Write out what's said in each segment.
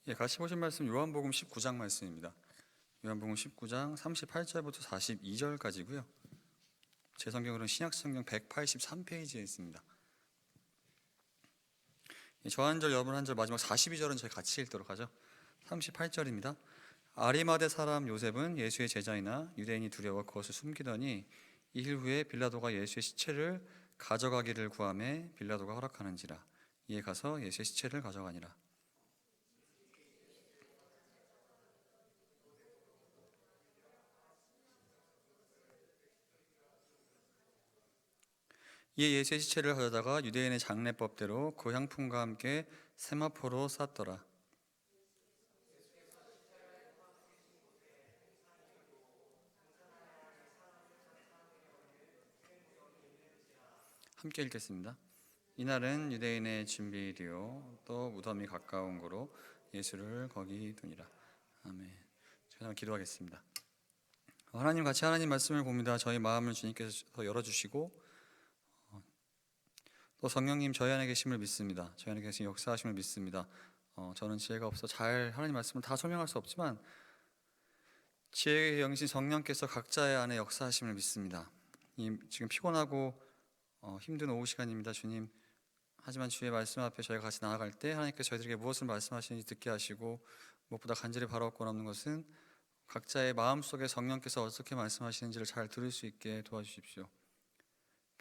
예, 같이 보신 말씀 요한복음 19장 말씀입니다. 요한복음 19장 38절부터 42절까지고요. 제 성경으로는 신약성경 183페이지에 있습니다. 저 한 절, 여러분 한 절, 마지막 42절은 저희 같이 읽도록 하죠. 38절입니다. 아리마대 사람 요셉은 예수의 제자이나 유대인이 두려워 그것을 숨기더니 이일 후에 빌라도가 예수의 시체를 가져가기를 구하매 빌라도가 허락하는지라. 이에 가서 예수의 시체를 가져가니라. 이에 예수의 시체를 가져다가 유대인의 장례법대로 그 향품과 함께 세마포로 쌌더라. 함께 읽겠습니다. 이날은 유대인의 준비되어 또 무덤이 가까운 고로 예수를 거기 두니라. 아멘. 제가 기도하겠습니다. 하나님, 같이 하나님 말씀을 봅니다. 저희 마음을 주님께서 열어주시고 또 성령님 저희 안에 계심을 믿습니다. 저희 안에 계신 역사하심을 믿습니다. 저는 지혜가 없어 잘 하나님 말씀을 다 설명할 수 없지만 지혜의 영이신 성령께서 각자의 안에 역사하심을 믿습니다. 지금 피곤하고 힘든 오후 시간입니다, 주님. 하지만 주의 말씀 앞에 저희가 같이 나아갈 때 하나님께서 저희들에게 무엇을 말씀하시는지 듣게 하시고, 무엇보다 간절히 바라옵고 남는 것은 각자의 마음속에 성령께서 어떻게 말씀하시는지를 잘 들을 수 있게 도와주십시오.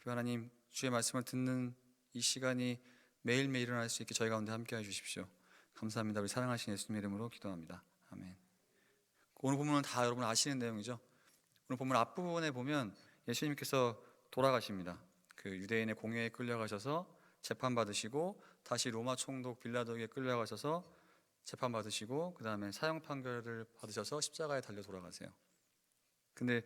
하나님, 주의 말씀을 듣는 이 시간이 매일매일 일어날 수 있게 저희 가운데 함께 해주십시오. 감사합니다. 우리 사랑하신 예수님의 이름으로 기도합니다. 아멘. 오늘 본문은 다 여러분 아시는 내용이죠. 오늘 본문 앞부분에 보면 예수님께서 돌아가십니다. 그 유대인의 공회에 끌려가셔서 재판받으시고, 다시 로마 총독 빌라도에게 끌려가셔서 재판받으시고, 그 다음에 사형 판결을 받으셔서 십자가에 달려 돌아가세요. 근데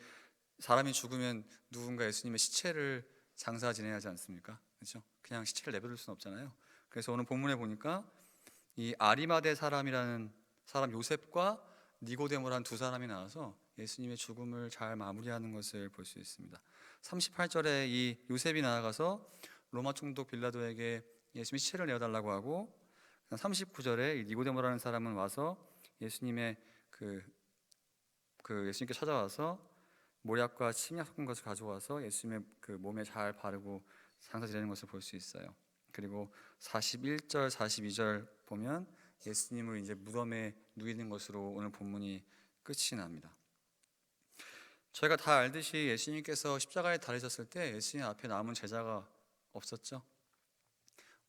사람이 죽으면 누군가 예수님의 시체를 장사 지내야 하지 않습니까? 그렇죠? 그냥 시체를 내버릴 수는 없잖아요. 그래서 오늘 본문에 보니까 이 아리마대 사람이라는 사람 요셉과 니고데모라는 두 사람이 나와서 예수님의 죽음을 잘 마무리하는 것을 볼 수 있습니다. 38절에 이 요셉이 나아가서 로마 총독 빌라도에게 예수님의 시체를 내어달라고 하고, 39절에 이 니고데모라는 사람은 와서 예수님의 예수님께 찾아와서 모략과 침약 섞은 것을 가져와서 예수님의 그 몸에 잘 바르고 장사 지내는 것을 볼 수 있어요. 그리고 41절, 42절 보면 예수님을 이제 무덤에 누이는 것으로 오늘 본문이 끝이 납니다. 저희가 다 알듯이 예수님께서 십자가에 달리셨을 때 예수님 앞에 남은 제자가 없었죠.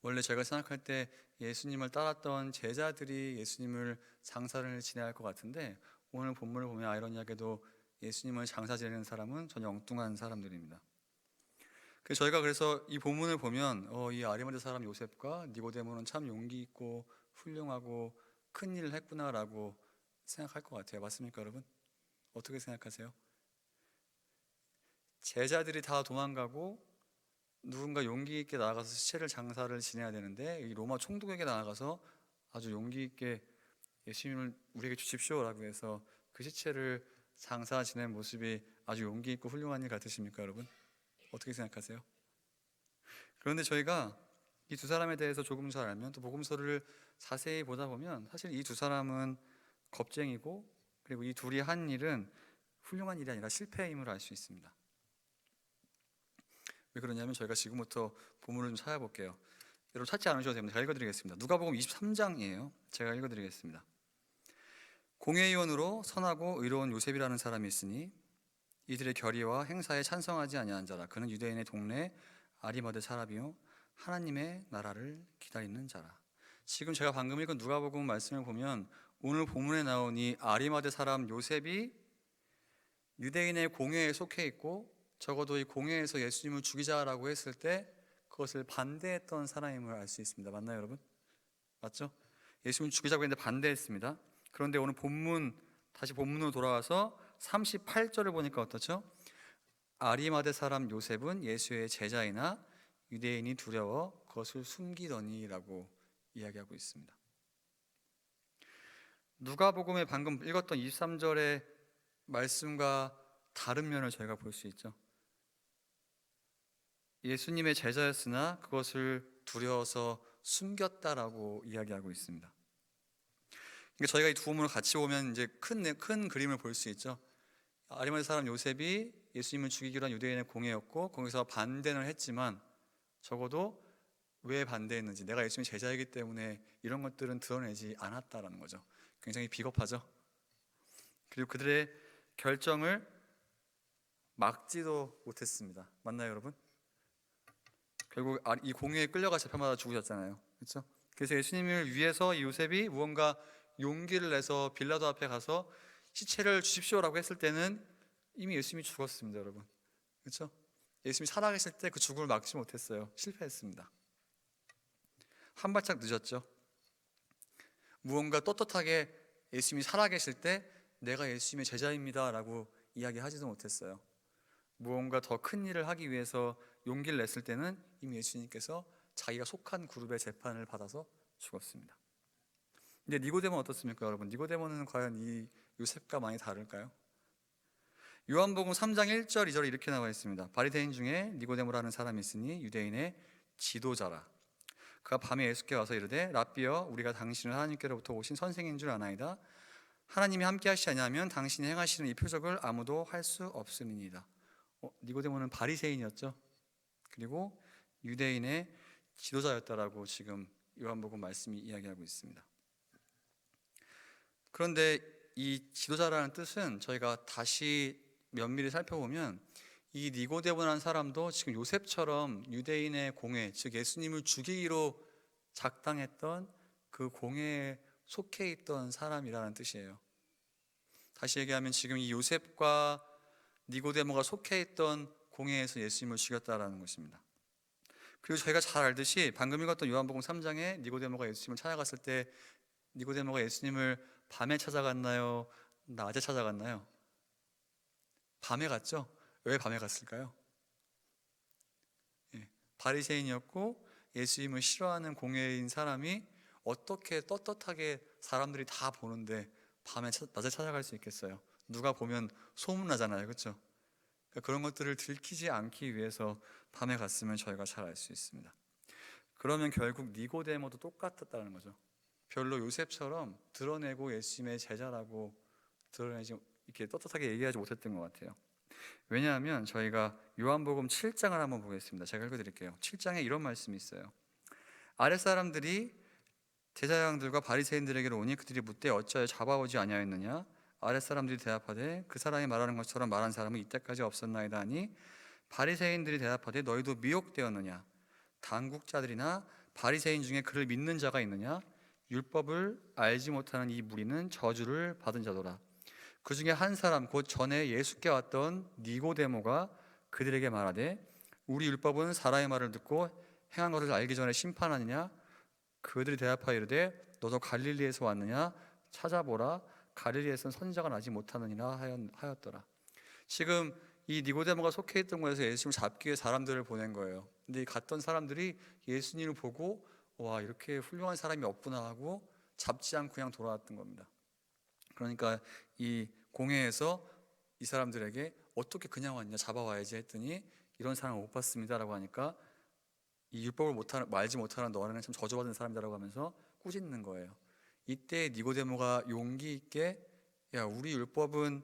원래 저희가 생각할 때 예수님을 따랐던 제자들이 예수님을 장사를 지내야 할 것 같은데, 오늘 본문을 보면 아이러니하게도 예수님을 장사 지내는 사람은 전혀 엉뚱한 사람들입니다. 그래서 이 본문을 보면 이 아리마대 사람 요셉과 니고데모는 참 용기 있고 훌륭하고 큰 일을 했구나라고 생각할 것 같아요. 맞습니까, 여러분? 어떻게 생각하세요? 제자들이 다 도망가고 누군가 용기 있게 나아가서 시체를 장사를 지내야 되는데, 이 로마 총독에게 나아가서 아주 용기 있게 예수님을 우리에게 주십시오라고 해서 그 시체를 장사 지낸 모습이 아주 용기 있고 훌륭한 일 같으십니까, 여러분? 어떻게 생각하세요? 그런데 저희가 이 두 사람에 대해서 조금 잘 알면, 또 복음서를 자세히 보다 보면 사실 이 두 사람은 겁쟁이고, 그리고 이 둘이 한 일은 훌륭한 일이 아니라 실패임을 알 수 있습니다. 왜 그러냐면 저희가 지금부터 본문을 좀 찾아볼게요. 여러분 찾지 않으셔도 됩니다. 제가 읽어드리겠습니다. 누가복음 23장이에요. 제가 읽어드리겠습니다. 공회의원으로 선하고 의로운 요셉이라는 사람이 있으니 이들의 결의와 행사에 찬성하지 아니한 자라. 그는 유대인의 동네 아리마대 사람이요 하나님의 나라를 기다리는 자라. 지금 제가 방금 읽은 누가복음 말씀을 보면 오늘 본문에 나온 이 아리마대 사람 요셉이 유대인의 공회에 속해 있고, 적어도 이 공회에서 예수님을 죽이자라고 했을 때 그것을 반대했던 사람임을 알 수 있습니다. 맞나요, 여러분? 맞죠? 예수님을 죽이자고 했는데 반대했습니다. 그런데 오늘 다시 본문으로 돌아와서 38절을 보니까 어떻죠? 아리마대 사람 요셉은 예수의 제자이나 유대인이 두려워 그것을 숨기더니라고 이야기하고 있습니다. 누가복음에 방금 읽었던 23절의 말씀과 다른 면을 저희가 볼 수 있죠. 예수님의 제자였으나 그것을 두려워서 숨겼다라고 이야기하고 있습니다. 그러니까 저희가 이 두 본문을 같이 보면 이제 큰 그림을 볼 수 있죠. 아리마대 사람 요셉이 예수님을 죽이기로 한 유대인의 공회였고 거기서 반대는 했지만 적어도 왜 반대했는지, 내가 예수님의 제자이기 때문에 이런 것들은 드러내지 않았다라는 거죠. 굉장히 비겁하죠. 그리고 그들의 결정을 막지도 못했습니다. 맞나요, 여러분? 결국 이 공회에 끌려가 재판받아 죽으셨잖아요. 그렇죠? 그래서 예수님을 위해서 이 요셉이 무언가 용기를 내서 빌라도 앞에 가서 시체를 주십시오라고 했을 때는 이미 예수님이 죽었습니다, 여러분. 그렇죠? 예수님이 살아계실 때 그 죽음을 막지 못했어요. 실패했습니다. 한 발짝 늦었죠. 무언가 떳떳하게 예수님이 살아계실 때 내가 예수님의 제자입니다라고 이야기하지도 못했어요. 무언가 더 큰 일을 하기 위해서 용기를 냈을 때는 이미 예수님께서 자기가 속한 그룹의 재판을 받아서 죽었습니다. 근데 니고데모는 어떻습니까, 여러분? 니고데모는 과연 이 요셉과 많이 다를까요? 요한복음 3장 1절 2절에 이렇게 나와 있습니다. 바리새인 중에 니고데모라는 사람이 있으니 유대인의 지도자라. 그가 밤에 예수께 와서 이르되 랍비여, 우리가 당신을 하나님께로부터 오신 선생인 줄 아나이다. 하나님이 함께 하시지 아니하면 당신이 행하시는 이 표적을 아무도 할 수 없음이니이다. 니고데모는 바리새인이었죠. 그리고 유대인의 지도자였다라고 지금 요한복음 말씀이 이야기하고 있습니다. 그런데 이 지도자라는 뜻은 저희가 다시 면밀히 살펴보면 이 니고데모라는 사람도 지금 요셉처럼 유대인의 공회, 즉 예수님을 죽이기로 작당했던 그 공회에 속해 있던 사람이라는 뜻이에요. 다시 얘기하면 지금 이 요셉과 니고데모가 속해 있던 공회에서 예수님을 죽였다라는 것입니다. 그리고 저희가 잘 알듯이 방금 읽었던 요한복음 3장에 니고데모가 예수님을 찾아갔을 때 니고데모가 예수님을 밤에 찾아갔나요? 낮에 찾아갔나요? 밤에 갔죠? 왜 밤에 갔을까요? 바리새인이었고 예수님을 싫어하는 공회인 사람이 어떻게 떳떳하게 사람들이 다 보는데 밤에 낮에 찾아갈 수 있겠어요? 누가 보면 소문나잖아요, 그렇죠? 그러니까 그런 것들을 들키지 않기 위해서 밤에 갔으면 저희가 잘 알 수 있습니다. 그러면 결국 니고데모도 똑같았다는 거죠. 별로 요셉처럼 드러내고 예수님의 제자라고 드러내지, 이렇게 떳떳하게 얘기하지 못했던 것 같아요. 왜냐하면 저희가 요한복음 7장을 한번 보겠습니다. 제가 읽어드릴게요. 7장에 이런 말씀이 있어요. 아랫사람들이 제사장들과 바리새인들에게로 오니 그들이 묻되 어찌하여 잡아오지 아니하였느냐? 아랫사람들이 대답하되 그 사람이 말하는 것처럼 말한 사람은 이때까지 없었나이다 하니 바리새인들이 대답하되 너희도 미혹되었느냐? 당국자들이나 바리새인 중에 그를 믿는 자가 있느냐? 율법을 알지 못하는 이 무리는 저주를 받은 자도라. 그 중에 한 사람 곧 전에 예수께 왔던 니고데모가 그들에게 말하되 우리 율법은 사람의 말을 듣고 행한 것을 알기 전에 심판하느냐? 그들이 대답하여 이르되 너도 갈릴리에서 왔느냐? 찾아보라. 갈릴리에서는 선지자가 나지 못하느니라 하였더라. 지금 이 니고데모가 속해 있던 곳에서 예수님을 잡기 위해 사람들을 보낸 거예요. 근데 이 갔던 사람들이 예수님을 보고 와, 이렇게 훌륭한 사람이 없구나 하고 잡지 않고 그냥 돌아왔던 겁니다. 그러니까 이 공회에서 이 사람들에게 어떻게 그냥 왔냐, 잡아와야지 했더니 이런 사람을 못 봤습니다라고 하니까 이 율법을 알지 못하는 너는 참 저주받은 사람이다라고 하면서 꾸짖는 거예요. 이때 니고데모가 용기 있게 야, 우리 율법은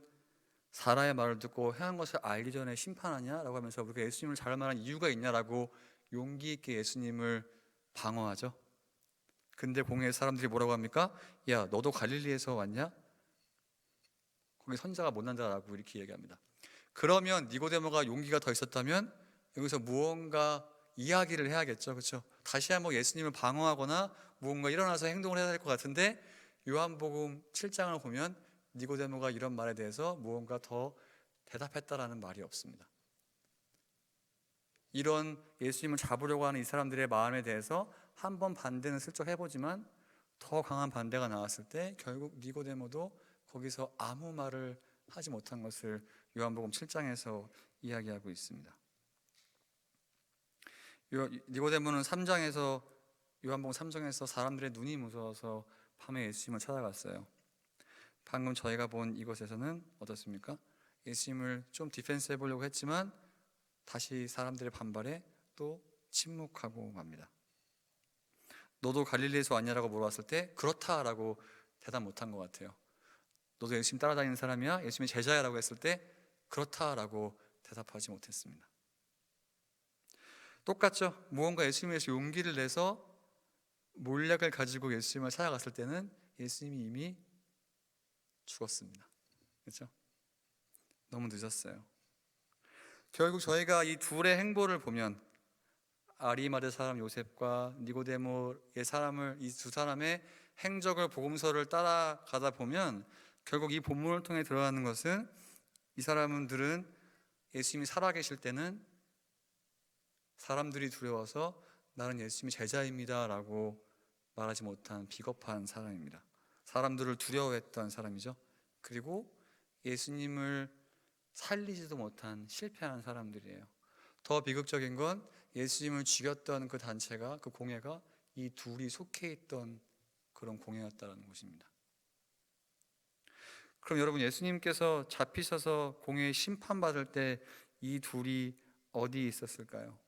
사람의 말을 듣고 행한 것을 알기 전에 심판하냐라고 하면서 우리가 예수님을 잘 만한 이유가 있냐라고 용기 있게 예수님을 방어하죠. 근데 공회의 사람들이 뭐라고 합니까? 야, 너도 갈릴리에서 왔냐? 거기 선지자가 못 난다라고 이렇게 얘기합니다. 그러면 니고데모가 용기가 더 있었다면 여기서 무언가 이야기를 해야겠죠, 그렇죠? 다시 한번 예수님을 방어하거나 무언가 일어나서 행동을 해야 될 것 같은데 요한복음 7장을 보면 니고데모가 이런 말에 대해서 무언가 더 대답했다라는 말이 없습니다. 이런 예수님을 잡으려고 하는 이 사람들의 마음에 대해서 한번 반대는 슬쩍 해보지만 더 강한 반대가 나왔을 때 결국 니고데모도 거기서 아무 말을 하지 못한 것을 요한복음 7장에서 이야기하고 있습니다. 니고데모는 3장에서 요한복음 3장에서 사람들의 눈이 무서워서 밤에 예수님을 찾아갔어요. 방금 저희가 본 이곳에서는 어떻습니까? 예수님을 좀 디펜스 해보려고 했지만 다시 사람들의 반발에 또 침묵하고 맙니다. 너도 갈릴리에서 왔냐라고 물어봤을 때 그렇다라고 대답 못한 것 같아요. 너도 예수님 따라다니는 사람이야? 예수님의 제자야? 라고 했을 때 그렇다라고 대답하지 못했습니다. 똑같죠? 무언가 예수님에 대해서 용기를 내서 몰약을 가지고 예수님을 찾아갔을 때는 예수님이 이미 죽었습니다. 그렇죠? 너무 늦었어요. 결국 저희가 이 둘의 행보를 보면 아리마대 사람 요셉과 니고데모의 사람을, 이 두 사람의 행적을, 복음서를 따라가다 보면 결국 이 본문을 통해 드러나는 것은 이 사람들은 예수님이 살아계실 때는 사람들이 두려워서 나는 예수님의 제자입니다 라고 말하지 못한 비겁한 사람입니다. 사람들을 두려워했던 사람이죠. 그리고 예수님을 살리지도 못한 실패한 사람들이에요. 더 비극적인 건 예수님을 죽였던 그 단체가, 그 공회가 이 둘이 속해 있던 그런 공회였다는 것입니다. 그럼 여러분, 예수님께서 잡히셔서 공회에 심판받을 때 이 둘이 어디 있었을까요?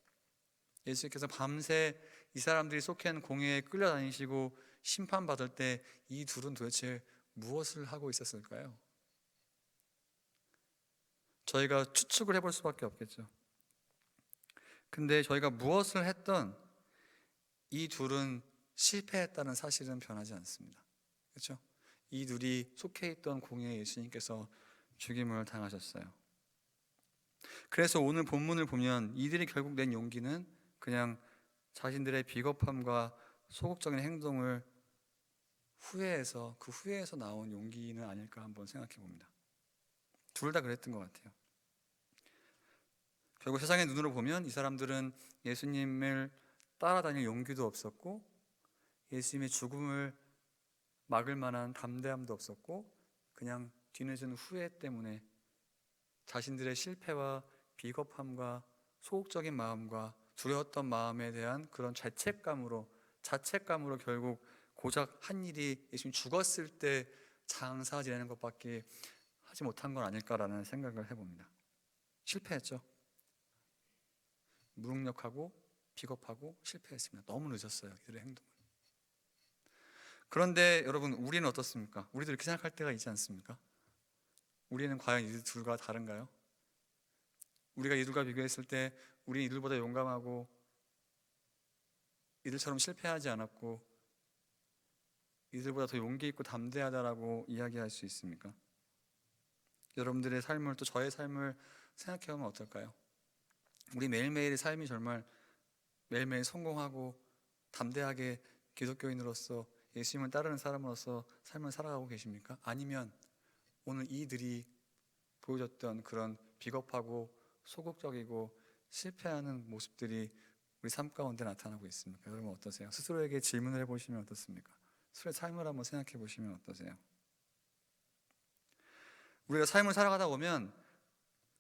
예수님께서 밤새 이 사람들이 속해 있는 공회에 끌려다니시고 심판받을 때 이 둘은 도대체 무엇을 하고 있었을까요? 저희가 추측을 해볼 수밖에 없겠죠. 근데 저희가 무엇을 했던 이 둘은 실패했다는 사실은 변하지 않습니다. 그렇죠? 이 둘이 속해 있던 공회에 예수님께서 죽임을 당하셨어요. 그래서 오늘 본문을 보면 이들이 결국 낸 용기는 그냥 자신들의 비겁함과 소극적인 행동을 후회해서, 그 후회에서 나온 용기는 아닐까 한번 생각해 봅니다. 둘 다 그랬던 것 같아요. 결국 세상의 눈으로 보면 이 사람들은 예수님을 따라다닐 용기도 없었고 예수님의 죽음을 막을 만한 담대함도 없었고 그냥 뒤늦은 후회 때문에 자신들의 실패와 비겁함과 소극적인 마음과 두려웠던 마음에 대한 그런 자책감으로 결국 고작 한 일이 예수님 죽었을 때 장사 지내는 것밖에 하지 못한 건 아닐까라는 생각을 해봅니다. 실패했죠. 무능력하고 비겁하고 실패했습니다. 너무 늦었어요, 이들의 행동은. 그런데 여러분, 우리는 어떻습니까? 우리도 이렇게 생각할 때가 있지 않습니까? 우리는 과연 이들 둘과 다른가요? 우리가 이들과 비교했을 때 우리는 이들보다 용감하고 이들처럼 실패하지 않았고 이들보다 더 용기 있고 담대하다라고 이야기할 수 있습니까? 여러분들의 삶을, 또 저의 삶을 생각해 보면 어떨까요? 우리 매일매일의 삶이 정말 매일매일 성공하고 담대하게 기독교인으로서 예수님을 따르는 사람으로서 삶을 살아가고 계십니까? 아니면 오늘 이들이 보여줬던 그런 비겁하고 소극적이고 실패하는 모습들이 우리 삶 가운데 나타나고 있습니까? 여러분 어떠세요? 스스로에게 질문을 해보시면 어떻습니까? 스스로의 삶을 한번 생각해 보시면 어떠세요? 우리가 삶을 살아가다 보면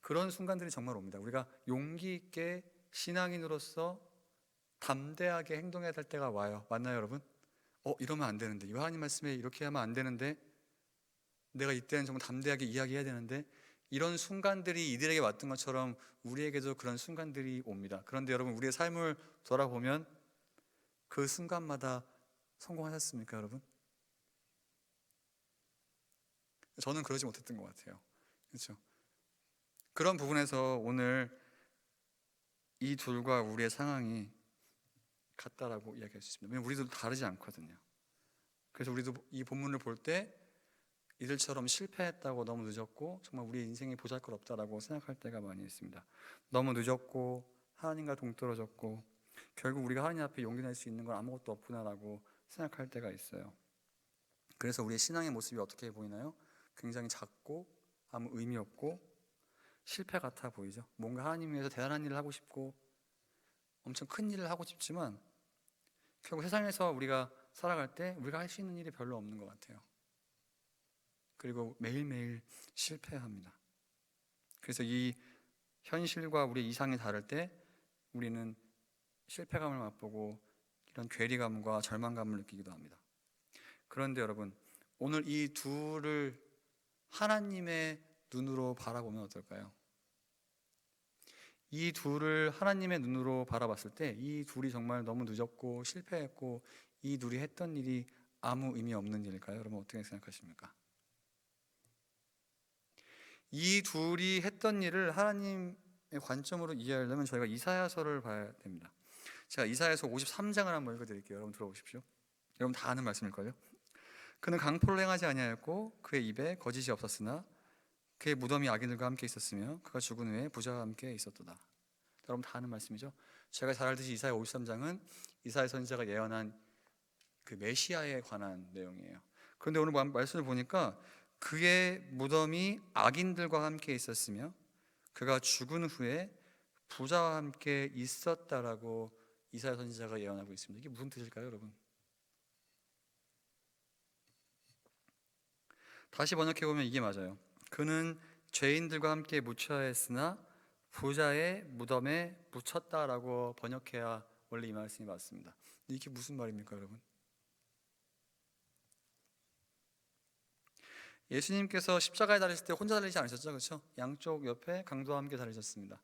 그런 순간들이 정말 옵니다. 우리가 용기 있게 신앙인으로서 담대하게 행동해야 될 때가 와요. 맞나요, 여러분? 이러면 안 되는데, 이거 하나님 말씀에 이렇게 하면 안 되는데, 내가 이때는 정말 담대하게 이야기해야 되는데, 이런 순간들이 이들에게 왔던 것처럼 우리에게도 그런 순간들이 옵니다. 그런데 여러분, 우리의 삶을 돌아보면 그 순간마다 성공하셨습니까, 여러분? 저는 그러지 못했던 것 같아요. 그렇죠? 그런 부분에서 오늘 이 둘과 우리의 상황이 같다라고 이야기할 수 있습니다. 왜냐하면 우리도 다르지 않거든요. 그래서 우리도 이 본문을 볼 때 이들처럼 실패했다고 너무 늦었고 정말 우리 인생에 보잘것없다라고 생각할 때가 많이 있습니다. 너무 늦었고 하나님과 동떨어졌고 결국 우리가 하나님 앞에 용기 낼 수 있는 건 아무것도 없구나라고 생각할 때가 있어요. 그래서 우리의 신앙의 모습이 어떻게 보이나요? 굉장히 작고 아무 의미 없고 실패 같아 보이죠. 뭔가 하나님 위해서 대단한 일을 하고 싶고 엄청 큰 일을 하고 싶지만 결국 세상에서 우리가 살아갈 때 우리가 할 수 있는 일이 별로 없는 것 같아요. 그리고 매일매일 실패합니다. 그래서 이 현실과 우리의 이상이 다를 때 우리는 실패감을 맛보고 이런 괴리감과 절망감을 느끼기도 합니다. 그런데 여러분, 오늘 이 둘을 하나님의 눈으로 바라보면 어떨까요? 이 둘을 하나님의 눈으로 바라봤을 때 이 둘이 정말 너무 늦었고 실패했고 이 둘이 했던 일이 아무 의미 없는 일일까요? 여러분 어떻게 생각하십니까? 이 둘이 했던 일을 하나님의 관점으로 이해하려면 저희가 이사야서를 봐야 됩니다. 제가 이사야서 53장을 한번 읽어드릴게요. 여러분 들어보십시오. 여러분 다 아는 말씀일걸요? 그는 강포를 행하지 아니하였고 그의 입에 거짓이 없었으나 그의 무덤이 악인들과 함께 있었으며 그가 죽은 후에 부자와 함께 있었도다. 여러분 다 아는 말씀이죠? 제가 잘 알듯이 이사야 53장은 이사야 선지자가 예언한 그 메시아에 관한 내용이에요. 그런데 오늘 말씀을 보니까 그의 무덤이 악인들과 함께 있었으며 그가 죽은 후에 부자와 함께 있었다라고 이사야 선지자가 예언하고 있습니다. 이게 무슨 뜻일까요, 여러분? 다시 번역해 보면 이게 맞아요. 그는 죄인들과 함께 묻혀야 했으나 부자의 무덤에 묻혔다라고 번역해야 원래 이 말씀이 맞습니다. 이게 무슨 말입니까, 여러분? 예수님께서 십자가에 달리실 때 혼자 달리지 않으셨죠, 그렇죠? 양쪽 옆에 강도와 함께 달리셨습니다.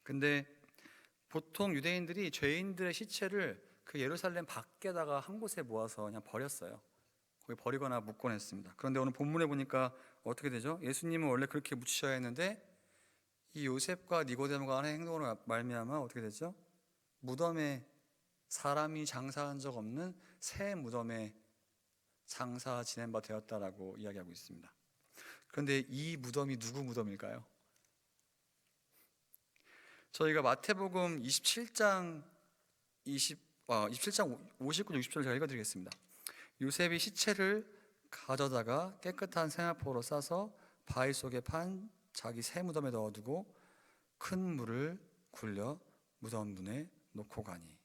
근데 보통 유대인들이 죄인들의 시체를 그 예루살렘 밖에다가 한 곳에 모아서 그냥 버렸어요. 거기 버리거나 묻곤 했습니다. 그런데 오늘 본문에 보니까 어떻게 되죠? 예수님은 원래 그렇게 묻히셔야 했는데 이 요셉과 니고데모가 하는 행동으로 말미암아 어떻게 되죠? 무덤에 사람이 장사한 적 없는 새 무덤에 장사 지낸 바 되었다라고 이야기하고 있습니다. 그런데 이 무덤이 누구 무덤일까요? 저희가 마태복음 27장 59, 60절을 제가 읽어드리겠습니다. 요셉이 시체를 가져다가 깨끗한 생화포로 싸서 바위 속에 판 자기 새 무덤에 넣어두고 큰 물을 굴려 무덤 문에 놓고 가니.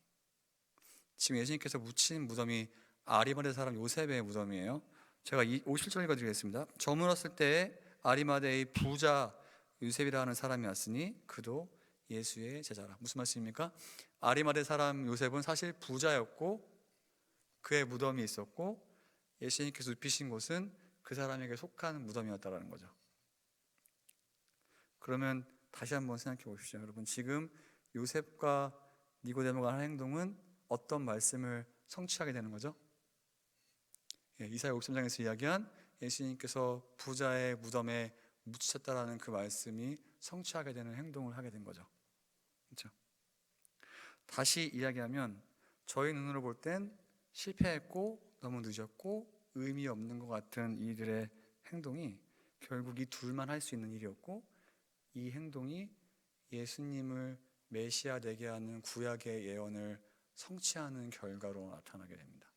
지금 예수님께서 묻힌 무덤이 아리마대 사람 요셉의 무덤이에요. 제가 57절 읽어드리겠습니다. 저물었을 때에 아리마대의 부자 요셉이라는 사람이 왔으니 그도 예수의 제자라. 무슨 말씀입니까? 아리마대 사람 요셉은 사실 부자였고 그의 무덤이 있었고 예수님께서 눕히신 곳은 그 사람에게 속한 무덤이었다라는 거죠. 그러면 다시 한번 생각해 보십시오. 여러분 지금 요셉과 니고데모가 하는 행동은 어떤 말씀을 성취하게 되는 거죠? 이사야 53장에서 이야기한 예수님께서 부자의 무덤에 묻히셨다라는 그 말씀이 성취하게 되는 행동을 하게 된 거죠. 그렇죠? 다시 이야기하면 저희 눈으로 볼 땐 실패했고 너무 늦었고 의미 없는 것 같은 이들의 행동이 결국 이 둘만 할 수 있는 일이었고 이 행동이 예수님을 메시아 되게 하는 구약의 예언을 성취하는 결과로 나타나게 됩니다.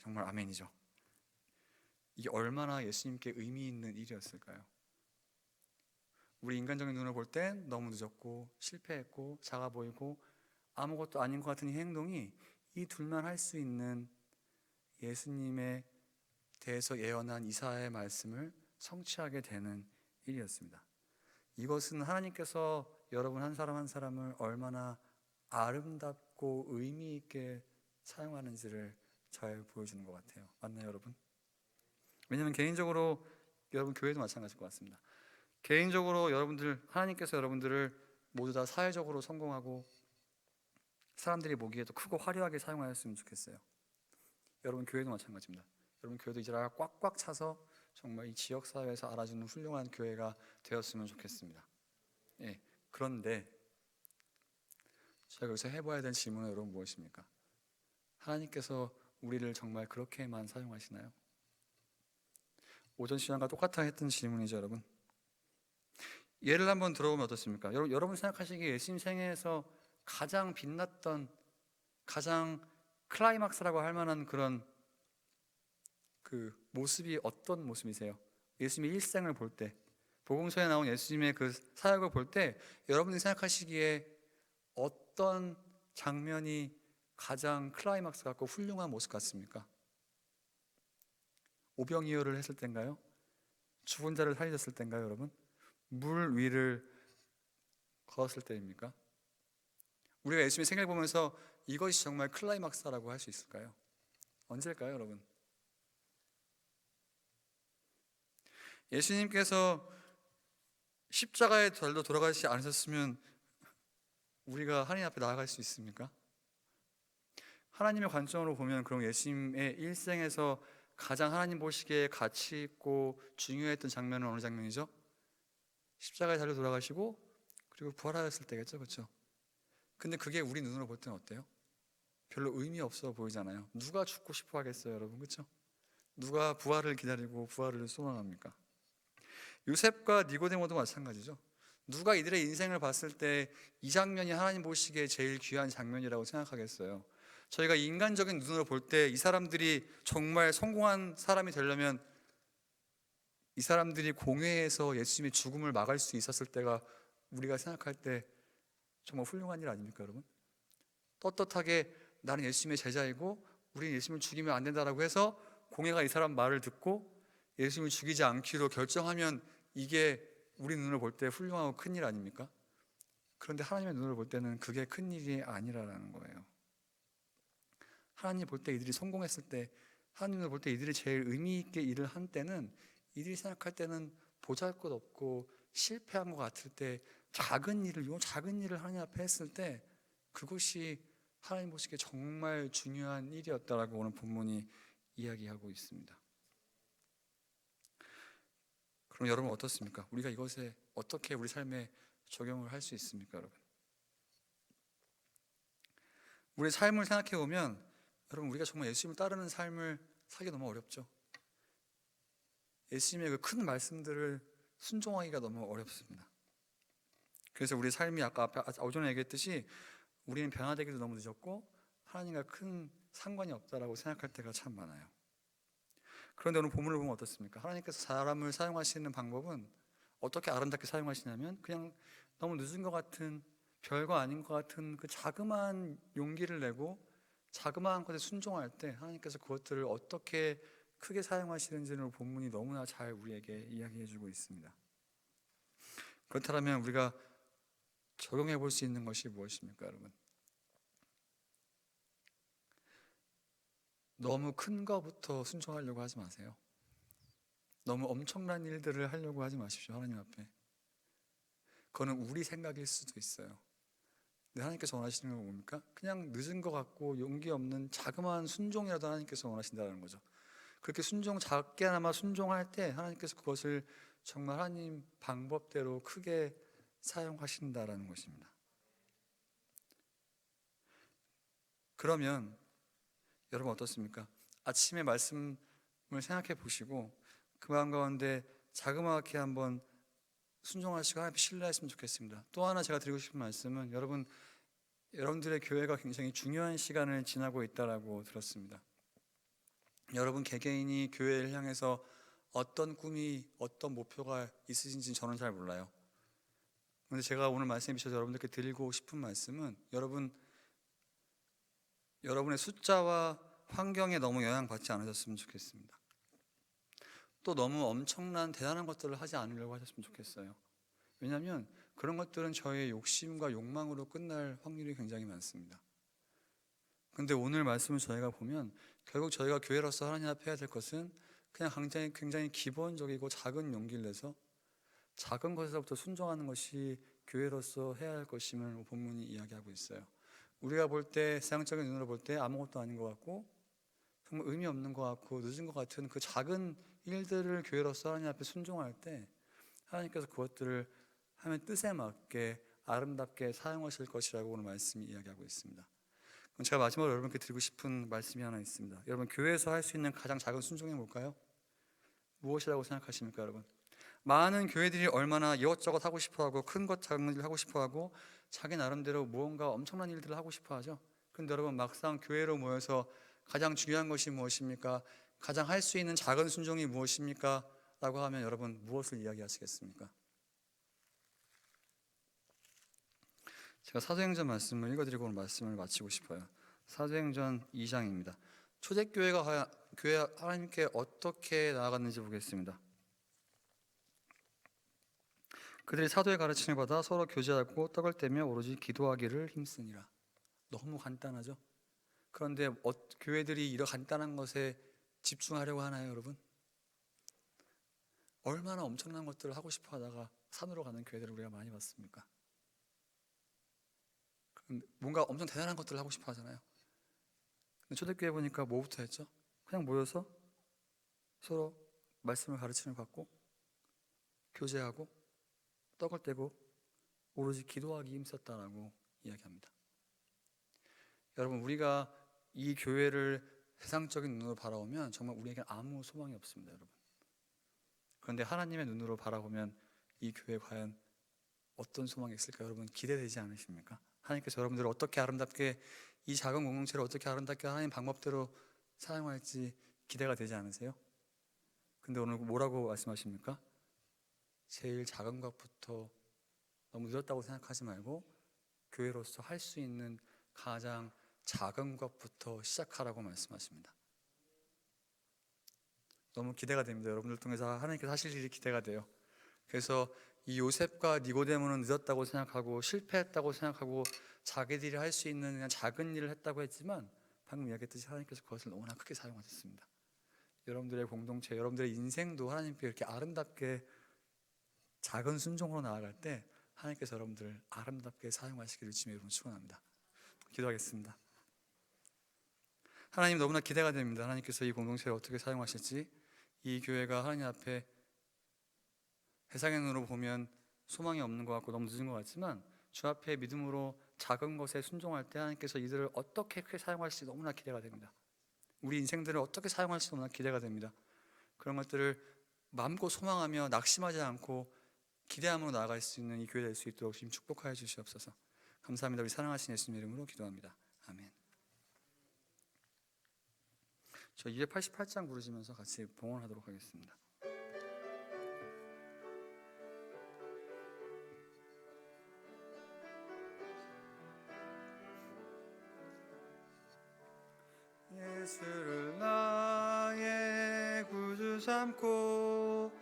정말 아멘이죠. 이게 얼마나 예수님께 의미 있는 일이었을까요? 우리 인간적인 눈으로 볼 땐 너무 늦었고 실패했고 작아 보이고 아무것도 아닌 것 같은 이 행동이 이 둘만 할 수 있는 예수님에 대해서 예언한 이사야의 말씀을 성취하게 되는 일이었습니다. 이것은 하나님께서 여러분 한 사람 한 사람을 얼마나 아름답고 의미 있게 사용하는지를 잘 보여주는 것 같아요. 맞나요, 여러분? 왜냐하면 개인적으로 여러분 교회도 마찬가지일 것 같습니다. 개인적으로 여러분들 하나님께서 여러분들을 모두 다 사회적으로 성공하고 사람들이 보기에도 크고 화려하게 사용하였으면 좋겠어요. 여러분 교회도 마찬가지입니다. 여러분 교회도 이제 꽉꽉 차서 정말 이 지역 사회에서 알아주는 훌륭한 교회가 되었으면 좋겠습니다. 그런데 제가 여기서 해봐야 될 질문은 여러분 무엇입니까? 하나님께서 우리를 정말 그렇게만 사용하시나요? 오전 시간과 똑같아 했던 질문이죠, 여러분. 예를 한번 들어보면 어떻습니까? 여러분 생각하시기에 예수님 생애에서 가장 빛났던 가장 클라이막스라고 할 만한 그런 그 모습이 어떤 모습이세요? 예수님의 일생을 볼 때, 복음서에 나온 예수님의 그 사역을 볼 때 여러분이 생각하시기에 어떤 장면이 가장 클라이막스 같고 훌륭한 모습 같습니까? 오병이어를 했을 때인가요? 죽은 자를 살리셨을 때인가요, 여러분? 물 위를 걸었을 때입니까? 우리가 예수님의 생애를 보면서 이것이 정말 클라이막스라고 할 수 있을까요? 언제일까요, 여러분? 예수님께서 십자가의 달로 돌아가시지 않으셨으면 우리가 하나님 앞에 나아갈 수 있습니까? 하나님의 관점으로 보면 그럼 예수님의 일생에서 가장 하나님 보시기에 가치 있고 중요했던 장면은 어느 장면이죠? 십자가에 달려 돌아가시고 그리고 부활하였을 때겠죠, 그렇죠? 근데 그게 우리 눈으로 볼 때는 어때요? 별로 의미 없어 보이잖아요. 누가 죽고 싶어 하겠어요, 여러분, 그렇죠? 누가 부활을 기다리고 부활을 소망합니까? 요셉과 니고데모도 마찬가지죠. 누가 이들의 인생을 봤을 때 이 장면이 하나님 보시기에 제일 귀한 장면이라고 생각하겠어요? 저희가 인간적인 눈으로 볼 때 이 사람들이 정말 성공한 사람이 되려면 이 사람들이 공회에서 예수님의 죽음을 막을 수 있었을 때가 우리가 생각할 때 정말 훌륭한 일 아닙니까, 여러분? 떳떳하게 나는 예수님의 제자이고 우리는 예수님을 죽이면 안 된다라고 해서 공회가 이 사람 말을 듣고 예수님을 죽이지 않기로 결정하면 이게 우리 눈으로 볼 때 훌륭하고 큰일 아닙니까? 그런데 하나님의 눈으로 볼 때는 그게 큰일이 아니라는 거예요. 하나님 볼 때 이들이 성공했을 때, 하나님을 볼 때 이들이 제일 의미 있게 일을 한 때는, 이들이 생각할 때는 보잘것없고 실패한 것 같을 때, 작은 일을 하나님 앞에 했을 때 그것이 하나님 보시기에 정말 중요한 일이었다라고 오늘 본문이 이야기하고 있습니다. 그럼 여러분 어떻습니까? 우리가 이것에 어떻게 우리 삶에 적용을 할 수 있습니까, 여러분? 우리의 삶을 생각해 보면 여러분 우리가 정말 예수님을 따르는 삶을 살기 너무 어렵죠. 예수님의 그 큰 말씀들을 순종하기가 너무 어렵습니다. 그래서 우리 삶이 아까 오전에 얘기했듯이 우리는 변화되기도 너무 늦었고 하나님과 큰 상관이 없다라고 생각할 때가 참 많아요. 그런데 오늘 본문을 보면 어떻습니까? 하나님께서 사람을 사용하시는 방법은 어떻게 아름답게 사용하시냐면 그냥 너무 늦은 것 같은 별거 아닌 것 같은 그 자그마한 용기를 내고 자그마한 것에 순종할 때 하나님께서 그것들을 어떻게 크게 사용하시는지를 본문이 너무나 잘 우리에게 이야기해 주고 있습니다. 그렇다면 우리가 적용해 볼 수 있는 것이 무엇입니까, 여러분? 너무 큰 거부터 순종하려고 하지 마세요. 너무 엄청난 일들을 하려고 하지 마십시오, 하나님 앞에. 그거는 우리 생각일 수도 있어요. 근데 하나님께서 원하시는 건 뭡니까? 그냥 늦은 것 같고 용기 없는 자그마한 순종이라도 하나님께서 원하신다는 거죠. 그렇게 작게나마 순종할 때 하나님께서 그것을 정말 하나님 방법대로 크게 사용하신다라는 것입니다. 그러면 여러분 어떻습니까? 아침에 말씀을 생각해 보시고 그 마음 가운데 자그마하게 한번 순종하시고 하나님 신뢰했으면 좋겠습니다. 또 하나 제가 드리고 싶은 말씀은 여러분들의 교회가 굉장히 중요한 시간을 지나고 있다라고 들었습니다. 여러분 개개인이 교회를 향해서 어떤 꿈이 어떤 목표가 있으신지 저는 잘 몰라요. 그런데 제가 오늘 말씀해 주셔서 여러분들께 드리고 싶은 말씀은 여러분의 숫자와 환경에 너무 영향받지 않으셨으면 좋겠습니다. 또 너무 엄청난 대단한 것들을 하지 않으려고 하셨으면 좋겠어요. 왜냐하면 그런 것들은 저의 욕심과 욕망으로 끝날 확률이 굉장히 많습니다. 그런데 오늘 말씀을 저희가 보면 결국 저희가 교회로서 하나님 앞에 해야 될 것은 그냥 굉장히 기본적이고 작은 용기를 내서 작은 것에서부터 순종하는 것이 교회로서 해야 할 것임을 본문이 이야기하고 있어요. 우리가 볼 때 세상적인 눈으로 볼 때 아무것도 아닌 것 같고 정말 의미 없는 것 같고 늦은 것 같은 그 작은 일들을 교회로서 하나님 앞에 순종할 때 하나님께서 그것들을 하나님의 뜻에 맞게 아름답게 사용하실 것이라고 오늘 말씀이 이야기하고 있습니다. 그럼 제가 마지막으로 여러분께 드리고 싶은 말씀이 하나 있습니다. 여러분 교회에서 할 수 있는 가장 작은 순종이 뭘까요? 무엇이라고 생각하십니까, 여러분? 많은 교회들이 얼마나 이것저것 하고 싶어하고 큰 것 작은 일 하고 싶어하고 자기 나름대로 무언가 엄청난 일들을 하고 싶어하죠. 그런데 여러분 막상 교회로 모여서 가장 중요한 것이 무엇입니까? 가장 할 수 있는 작은 순종이 무엇입니까? 라고 하면 여러분 무엇을 이야기하시겠습니까? 제가 사도행전 말씀을 읽어드리고 오늘 말씀을 마치고 싶어요. 사도행전 2장입니다. 초대교회가 교회 하나님께 어떻게 나아갔는지 보겠습니다. 그들이 사도의 가르침을 받아 서로 교제하고 떡을 떼며 오로지 기도하기를 힘쓰니라. 너무 간단하죠? 그런데 교회들이 이런 간단한 것에 집중하려고 하나요, 여러분? 얼마나 엄청난 것들을 하고 싶어 하다가 산으로 가는 교회들을 우리가 많이 봤습니까? 뭔가 엄청 대단한 것들을 하고 싶어 하잖아요. 근데 초대교회 보니까 뭐부터 했죠? 그냥 모여서 서로 말씀을 가르침을 받고 교제하고 떡을 떼고 오로지 기도하기 힘썼다라고 이야기합니다. 여러분, 우리가 이 교회를 세상적인 눈으로 바라보면 정말 우리에게 아무 소망이 없습니다, 여러분. 그런데 하나님의 눈으로 바라보면 이 교회에 과연 어떤 소망이 있을까, 여러분 기대되지 않으십니까? 하나님께서 여러분들을 어떻게 아름답게, 이 작은 공동체를 어떻게 아름답게 하나님 방법대로 사용할지 기대가 되지 않으세요? 근데 오늘 뭐라고 말씀하십니까? 제일 작은 것부터 너무 늦었다고 생각하지 말고 교회로서 할 수 있는 가장 작은 것부터 시작하라고 말씀하십니다. 너무 기대가 됩니다. 여러분들 통해서 하나님께서 하실 일이 기대가 돼요. 그래서 이 요셉과 니고데모는 늦었다고 생각하고 실패했다고 생각하고 자기들이 할 수 있는 그냥 작은 일을 했다고 했지만, 방금 이야기했듯이 하나님께서 그것을 너무나 크게 사용하셨습니다. 여러분들의 공동체, 여러분들의 인생도 하나님께 이렇게 아름답게 작은 순종으로 나아갈 때 하나님께서 여러분들을 아름답게 사용하시기를 주님의 이름으로 축원합니다. 기도하겠습니다. 하나님, 너무나 기대가 됩니다. 하나님께서 이 공동체를 어떻게 사용하실지. 이 교회가 하나님 앞에 세상의 눈으로 보면 소망이 없는 것 같고 너무 늦은 것 같지만, 주 앞에 믿음으로 작은 것에 순종할 때 하나님께서 이들을 어떻게 크게 사용할지 너무나 기대가 됩니다. 우리 인생들을 어떻게 사용할지 너무나 기대가 됩니다. 그런 것들을 마음껏 소망하며 낙심하지 않고 기대함으로 나아갈 수 있는 이 교회 될 수 있도록 주님 축복하여 주시옵소서. 감사합니다. 우리 사랑하신 예수님 이름으로 기도합니다. 아멘. 저 288장 부르시면서 같이 봉헌하도록 하겠습니다. 예수를 나의 구주 삼고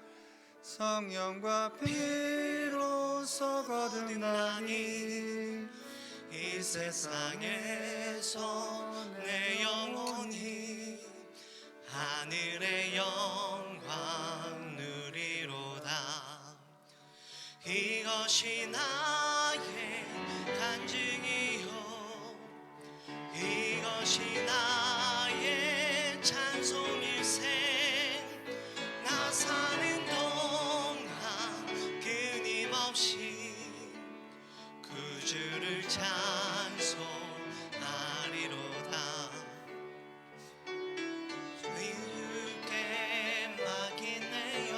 성령과 피로써 거듭나니 이 세상에서 내 영혼이 하늘의 영광 누리로다. 이것이 나의 간증이요, 이것이 나의 찬송일세. 나 사는 동안 끊임없이 구주를 찬송하리로다. 주께 맡긴 내 영,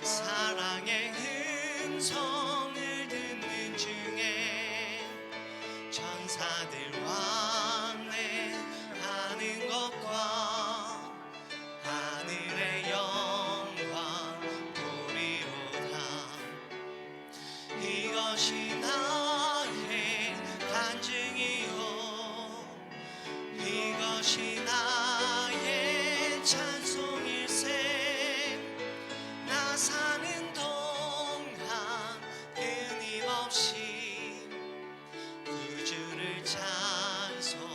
사랑의 음성을 듣는 중에 천사들 왕래하는 것과 하늘의 영광 보리로다. 이것이 나의 간증이요, 이것이 나의 찬송일세. 나 사는 동안 끊임없이 구주를 찬송하리로다.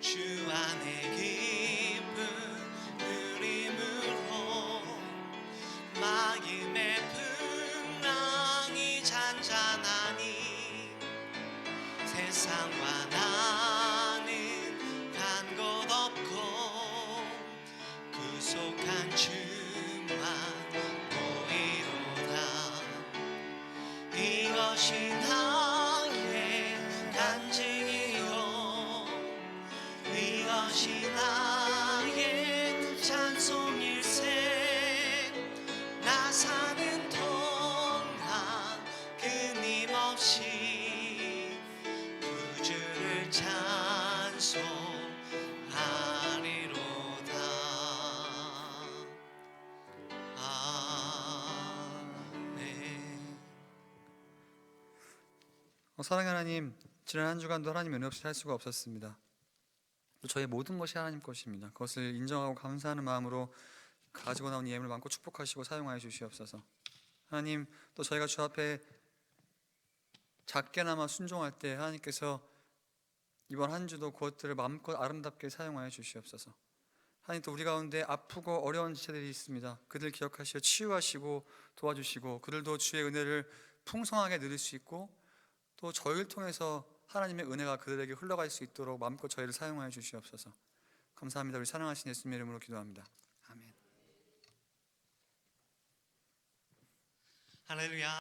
주 안에 기쁜 누림으로 마음의 풍랑이 잔잔하니 세상과 나는 간 곳 없고 구속한 주만 보이로다. 이것이 나의 간증이요, 이것이 나의 찬송일세. 나 사는 동안 끊임없이 구주를 찬송하리로다. 아멘. 사랑하는 하나님, 지난 한 주간도 하나님 은혜 없이 살 수가 없었습니다. 또 저의 모든 것이 하나님 것입니다. 그것을 인정하고 감사하는 마음으로 가지고 나온 예물을 마음껏 축복하시고 사용하여 주시옵소서. 하나님, 또 저희가 주 앞에 작게나마 순종할 때 하나님께서 이번 한 주도 그것들을 마음껏 아름답게 사용하여 주시옵소서. 하나님, 또 우리 가운데 아프고 어려운 지체들이 있습니다. 그들 기억하시어 치유하시고 도와주시고 그들도 주의 은혜를 풍성하게 누릴 수 있고 또 저희를 통해서 하나님의 은혜가 그들에게 흘러갈 수 있도록 마음껏 저희를 사용하여 주시옵소서. 감사합니다. 우리 사랑하신 예수님의 이름으로 기도합니다. 아멘. 할렐루야.